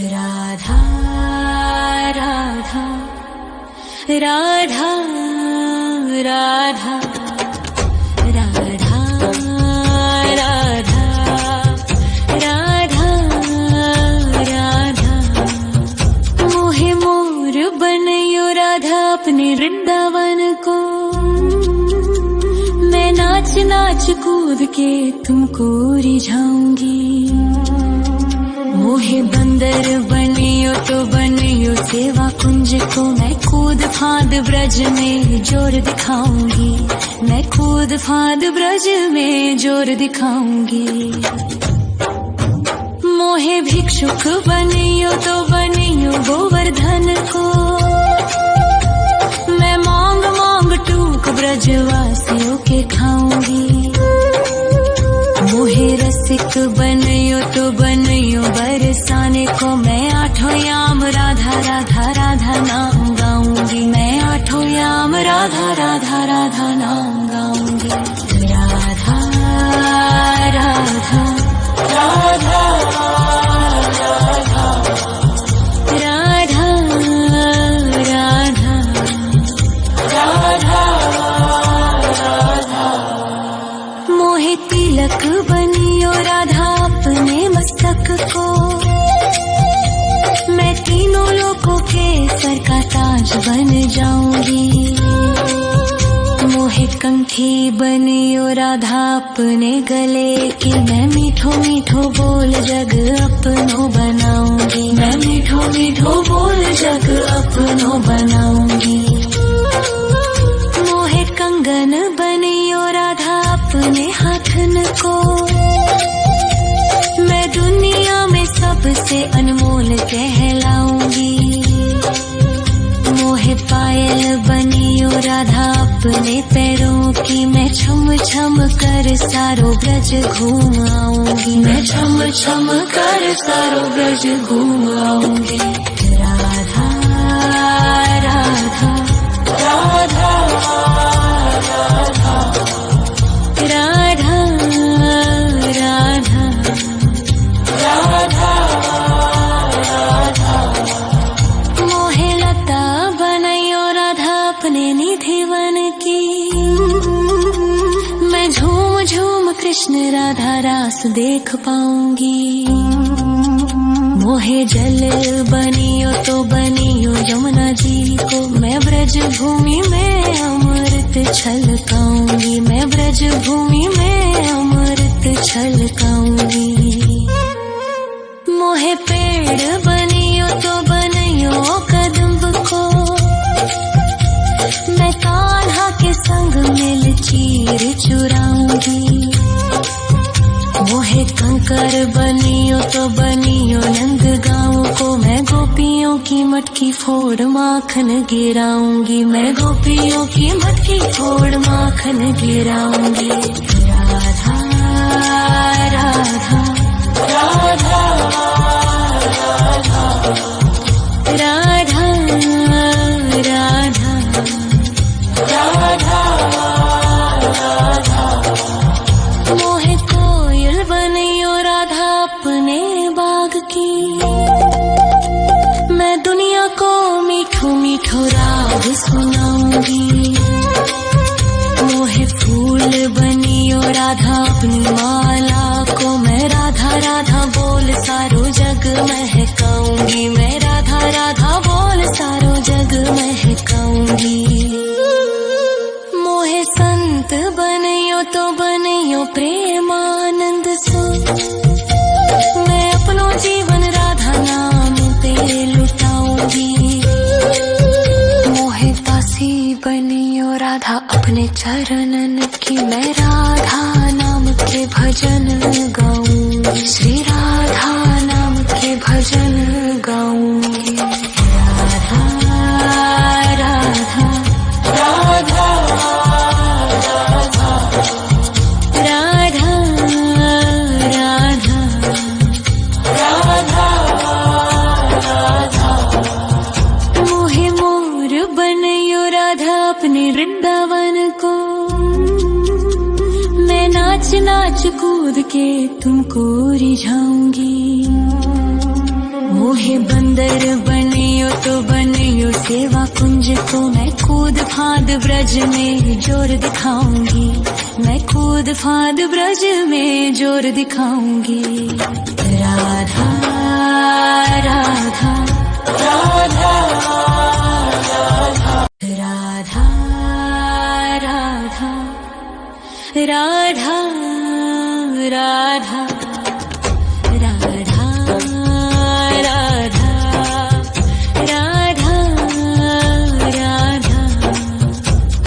राधा राधा राधा राधा राधा राधा राधा राधा मोहे मोर बनयो राधा अपने वृंदावन को। मैं नाच नाच कूद के तुमको रिझाऊंगी। मोहे बंदर बनियो तो बनियो सेवा कुंज को। मैं कूद फांद ब्रज में जोर दिखाऊंगी। मैं कूद फांद ब्रज में जोर दिखाऊंगी। मोहे भिक्षुक बनियो तो बनियो गोवर्धन को। मैं मांग मांग टूक ब्रजवासियों के खाऊंगी। मोहे रसिक बनयो तो बनयो बरसाने को। मैं आठों याम राधा राधा राधा नाम गाऊंगी। मैं आठों याम राधा राधा राधा नाम गाऊंगी। राधा राधा राधा राधा राधा राधा राधा। मोहे तिलक बनियो राधा अपने मस्तक को। मैं तीनों लोगों के सर का ताज बन जाऊंगी। मोहे कंठी बनियो राधा अपने गले की। मैं मीठो मीठो बोल जग अपनो बनाऊंगी। मैं मीठो मीठो बोल जग अपनो बनाऊंगी। मोहे कंगन बनियो राधा अपने हाथन को। मैं दुनिया में सबसे अनमोल कहलाऊंगी। मोहे पायल बनियो राधा अपने पैरों की। मैं छम छम कर सारो ब्रज घूम आऊंगी। मैं छम छम कर सारो ब्रज घूम आऊंगी। राधा राधा राधा राधा राधा राधा राधा। मोहे लता बनयो राधा अपने निधि वन की। मैं झूम झूम कृष्ण राधा रास देख पाऊंगी। मोहे जल बनियो तो बनियो यमुना जी को। मैं ब्रज भूमि में अमृत छलकाऊंगी। मैं ब्रज भूमि में अमृत छलकाऊंगी। मोहे पेड़ बनियो तो बनियो कदम्ब को। मैं कान्हा के संग मिल चीर चुराऊंगी। मोहे कंकर बनियो तो बनियो नंद गाँव को। मैं गोपियों की मटकी फोड़ माखन गिराऊंगी। मैं गोपियों की मटकी फोड़ माखन गिराऊंगी। राधा राधा राधा राधा राधा राधा राधा। मोहे कोयल बनियो राधा अपने बाग की। मैं दुनिया को मीठो मीठो राग सुनाऊंगी। मोहे फूल बनियो राधा अपनी माला को। मैं राधा राधा बोल सारो जग महकाऊंगी। मैं राधा राधा बोल सारो जग महकाऊंगी। मोहे संत बनियो तो बनियो प्रेमानंद सो। मैं अपनो जीवन राधा नाम पे लुटाऊंगी। मोहे दासी बनियो राधा अपने चरणन की। मैं राधा नाम के भजन गाऊंगी। श्री राधा नाम के भजन गाऊंगी। राधा राधा राधा राधा राधा राधा राधा। मोहे मोर बनयो राधा अपने वृंदावन को। मैं नाच नाच कूद के तुमको रिझाऊंगी। मोहे बंदर बनियो तो बनियो सेवा कुंज को मैं कूद फाद ब्रज में जोर दिखाऊंगी, मैं कूद फाद ब्रज में जोर दिखाऊंगी। राधा राधा राधा राधा राधा राधा राधा राधा राधा राधा राधा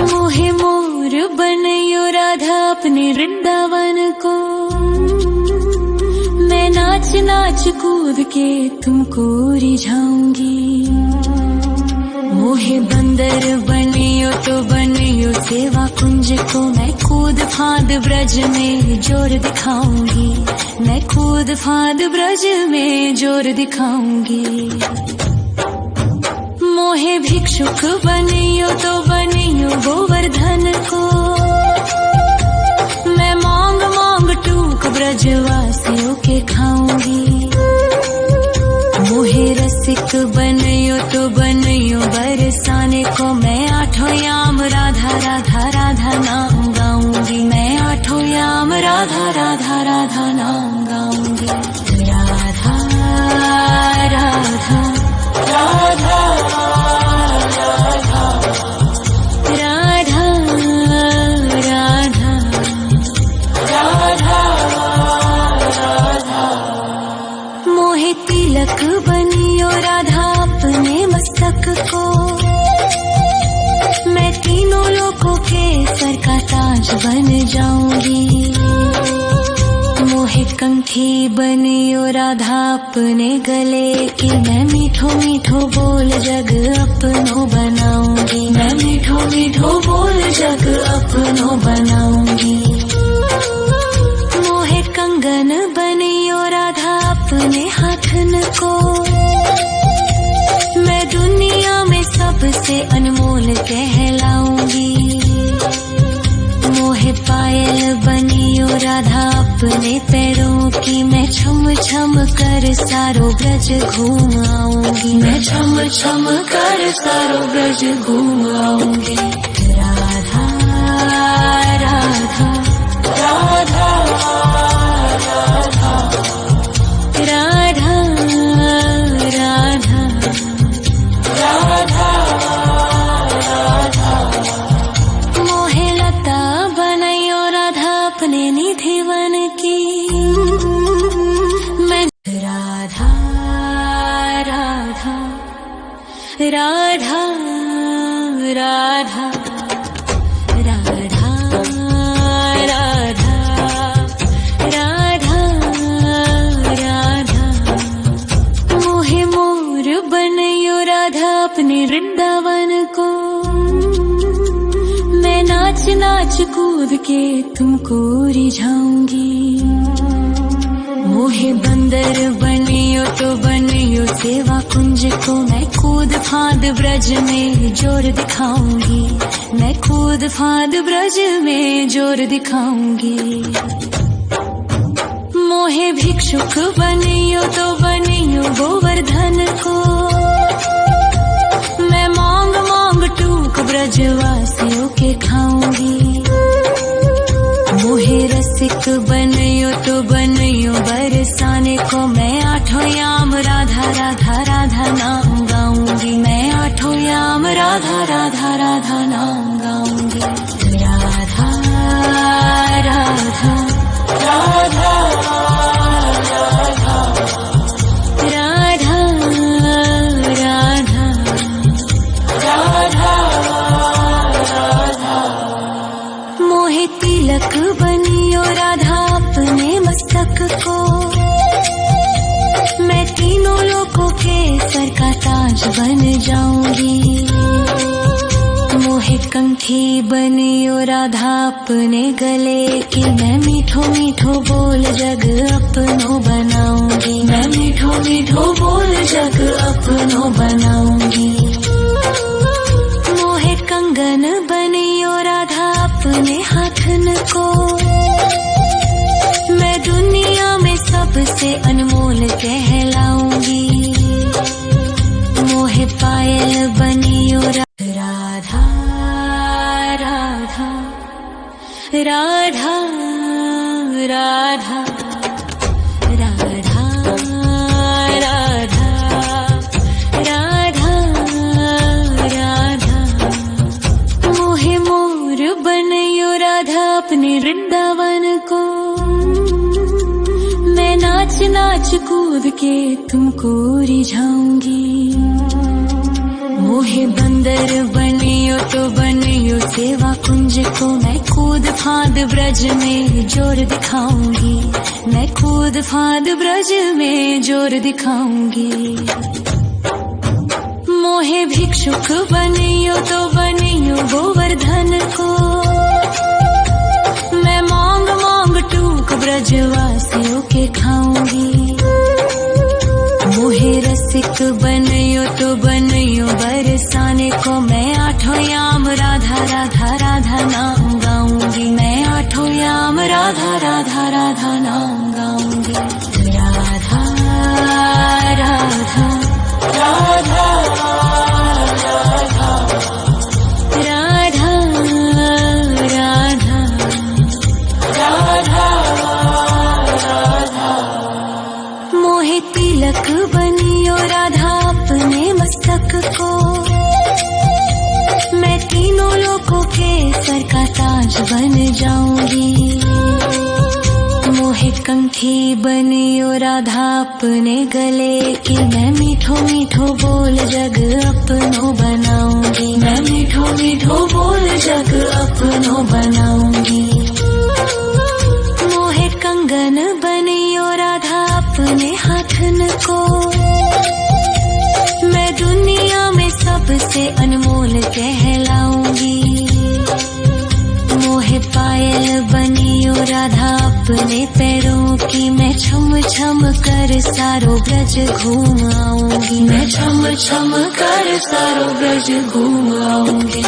मोहे मोर बनयो राधा अपने वृंदावन को, मैं नाच नाच कूद के तुमको रिझाऊंगी। मोहे बंदर बनियो तो बनियो सेवा कुंज को मैं कूद फाद ब्रज में जोर दिखाऊंगी, मैं कूद फाद ब्रज में जोर दिखाऊंगी। मोहे भिक्षुक बनियो तो बनियो गोवर्धन को, मैं मांग मांग टूक ब्रजवासियों के खाऊंगी। मोहे रसिक बनियो तो बनियो बरसाने को, मैं आठों याम राधा राधा राधा नाम गाऊंगी, मैं आठों याम राधा राधा राधा नाम गाऊंगी। राधा राधा राधा राधा राधा राधा राधा मोहे तिलक बनियो राधा अपने मस्तक को, मैं तीनों लोकों के सर का ताज बन जाऊंगी। मोहे कंठी बनियो राधा अपने गले की, मैं मीठो मीठो बोल जग अपनो बनाऊंगी, मैं मीठो मीठो बोल जग अपनो बनाऊंगी। मोहे कंगन बनियो राधा अपने हाथन को, मैं दुनिया में सबसे अनमोल कहलाऊंगी। मोहे पायल बनियो राधा अपने पैरों की, मैं छम छम कर सारो ब्रज घूम आऊंगी, मैं छम छम कर सारो ब्रज घूम आऊंगी। राधा राधा राधा राधा राधा राधा राधा मोहे लता बनयो राधा अपने निधिवन की, मैं राधा राधा राधा राधा राधा राधा राधा राधा मोहे मोर बनयो राधा अपने वृंदावन को, मैं नाच नाच कूद के तुमको रिझाऊंगी। मोहे बंदर बनियो तो बनियो सेवा कुंज को, मैं कूद फाद ब्रज में जोर दिखाऊंगी, मैं कूद फाद ब्रज में जोर दिखाऊंगी। मोहे भिक्षुक बनियो तो बनियो गोवर्धन को, मैं मांग मांग टूक ब्रजवासियों के खाऊंगी। मोहे रसिक बनियो तो बनियो बरसाने को, मैं आठों याम राधा राधा राधा नाम गाऊंगी, मैं आठों याम राधा राधा राधा नाम गाऊंगी। राधा राधा राधा राधा राधा राधा राधा राधा मोहे तिलक बनियो राधा अपने मस्तक को, मैं तीनों लोकों के सर का ताज बन जाऊंगी। मोहे कंठी बनियो राधा अपने गले की, मैं मीठो मीठो बोल जग अपनो बनाऊंगी, मैं मीठो मीठो बोल जग अपनो बनाऊंगी। मोहे कंगन बनियो राधा अपने हाथन को, मैं दुनिया में सबसे अनमोल कहलाऊंगी। राधा राधा राधा राधा राधा राधा मोहे मोर बनयो राधा अपने वृंदावन को। मैं नाच नाच कूद के तुमको रिझाऊंगी। मोहे बंदर बनियो तो बनियो सेवा कुंज को। मैं कूद फांद ब्रज में जोर दिखाऊंगी। मैं कूद फांद ब्रज में जोर दिखाऊंगी। मोहे भिक्षुक बनियो तो बनियो गोवर्धन को। मैं मांग मांग टूक ब्रजवासियों के खाऊंगी। मोहे रसिक बनयो तो बनयो बरसाने को। मैं आठों याम राधा राधा राधा नाम गाऊंगी। मैं आठों याम राधा राधा राधा नाम गाऊंगी। राधा राधा राधा राधा राधा राधा राधा मोहे तिलक बनियो राधा अपने मस्तक को। मैं तीनों लोगों के सर का ताज बन जाऊंगी। मोहे कंठी बनियो राधा अपने गले की। मैं मीठो मीठो बोल जग अपनो बनाऊंगी। मैं मीठो मीठो बोल जग अपनो बनाऊंगी। मोहे कंगन बनियो राधा अपने हाथन को। मैं दुनिया में सबसे अनमोल कहलाऊंगी। मोहे पायल बनियो राधा अपने पैरों की। मैं छम छम कर सारो ब्रज घूम आऊंगी। मैं छम छम कर सारो ब्रज घूम आऊंगी।